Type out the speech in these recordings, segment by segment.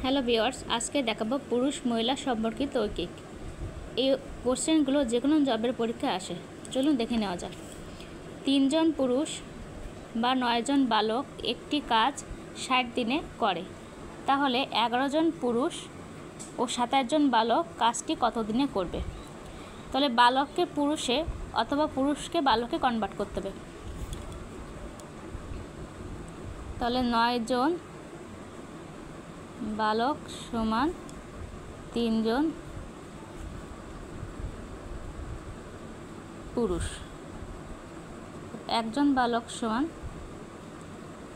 Hello viewers, আজকে দেখাবো পুরুষ মহিলা সম্পর্কিত ঐকিক। এই কোশ্চেনগুলো যে কোনো জবের পরীক্ষায় আসে। চলুন দেখে নেওয়া যাক। 3 জন পুরুষ বা 9 জন বালক একটি কাজ 60 দিনে করে, তাহলে 11 জন পুরুষ ও 27 জন বালক কাজটি কত দিনে করবে? তাহলে বালককে পুরুষে অথবা পুরুষকে বালকে কনভার্ট করতে হবে। তাহলে 9 জন বালক সমান 3 জন পুরুষ। একজন বালক সমান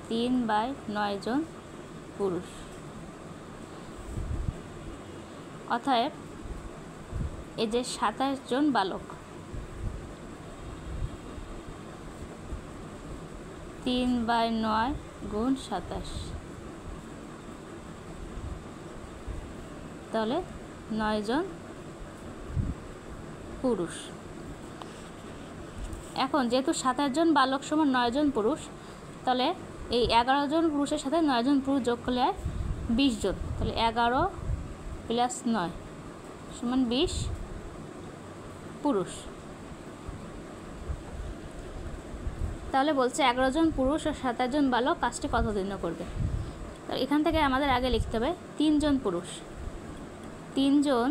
3/9 জন পুরুষ। অতএব এই যে 27 জন বালক, 3/9 গুণ 27, তাহলে 9 জন পুরুষ। এখন যেহেতু 27 জন বালক সমান 9 জন পুরুষ, তাহলে এই 11 জন পুরুষের সাথে 9 জন পুরুষ যোগ করলে হয় 20 জন। তাহলে 11 + 9 সমান 20 পুরুষ। তাহলে বলছে 11 জন পুরুষ ও 27 জন বালক কাজটি কত দিনে করবে। তো এখান থেকে আমাদের আগে লিখতে হবে 3 জন পুরুষ। 3 জন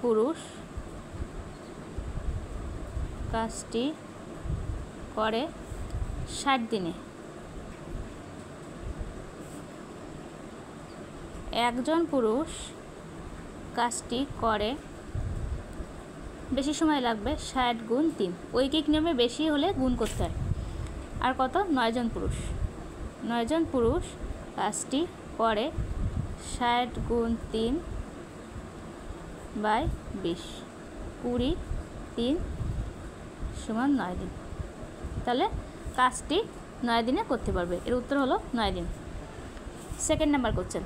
পুরুষ কাজটি করে 60 দিনে। একজন পুরুষ কাজটি করে বেশি সময় লাগবে, 60 গুণ 3। ঐকিক নিয়মে বেশি হলে গুণ করতে হয়। আর কত? 9 জন পুরুষ। 9 জন পুরুষ কাজটি করে 60 গুণ 3/20, 20 3 সমান 9 দিন। তাহলে কাজটি 9 দিনে করতে পারবে। এর উত্তর হলো 9 দিন। Second number question.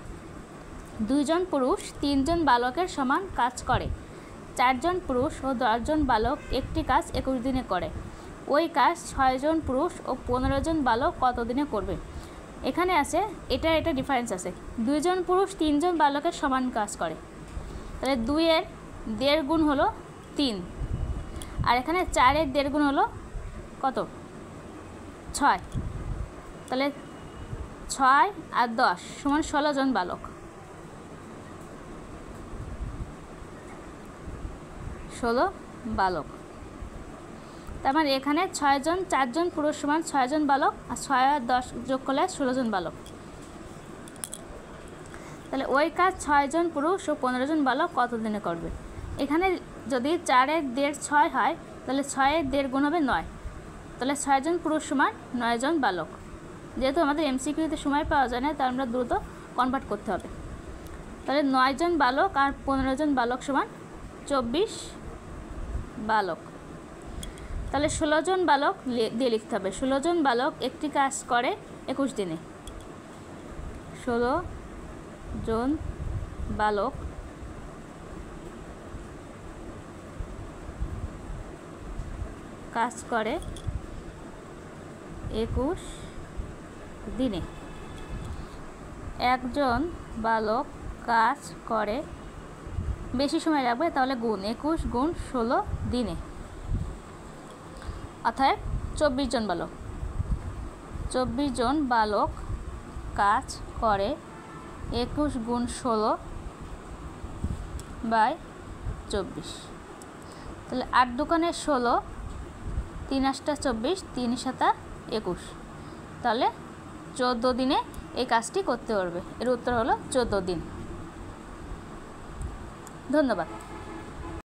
2 জন পুরুষ 3 জন বালকের সমান কাজ করে, 4 জন পুরুষ ও 10 জন বালক একটি কাজ 21 দিনে করে। ওই কাজ 6 জন পুরুষ ও 15 জন বালক কত দিনে করবে? এখানে আছে এটা ডিফারেন্স আছে। 2 জন পুরুষ 3 জন বালকের সমান কাজ করে, তাহলে 2 এর 1.5 গুণ হলো 3, আর এখানে 4 এর 1.5 গুণ হলো কত? 6। তাহলে 6 আর 10 সমান 16 জন বালক। 16 বালক। তার মানে এখানে 6 জন 4 জন পুরুষ সমান 6 জন বালক, আর 6 আর 10 যোগ করলে 16 জন বালক। তাহলে ওই কাজ 6 জন পুরুষ ও 15 জন বালক কত দিনে করবে? এখানে যদি 4 এর 1.5 6 হয়, তাহলে 6 এর 1.5 গুণ হবে 9। তাহলে 6 জন পুরুষ সমান 9 জন বালক। যেহেতু আমাদের এমসিকিউতে সময় পাওয়া যায় না, তাই আমরা দ্রুত কনভার্ট করতে হবে। তাহলে 9 জন বালক আর 15 জন বালক সমান 24 বালক। তাহলে 16 জন বালক দিয়ে লিখতে হবে। 16 জন বালক একটি কাজ করে 21 দিনে। 16 জন বালক কাজ করে 21 দিনে। একজন বালক কাজ করে বেশি সময় লাগবে, তাহলে গুণ 21 গুণ 16 দিনে। অর্থাৎ 24 জন বালক। 24 জন বালক কাজ করে 21 গুণ 16/24। তাহলে 8 দোকানে 16, 3 8 24, 3 7 21। তাহলে 14 দিনে এই কাজটি করতে পারবে। এর উত্তর হলো 14 দিন। ধন্যবাদ।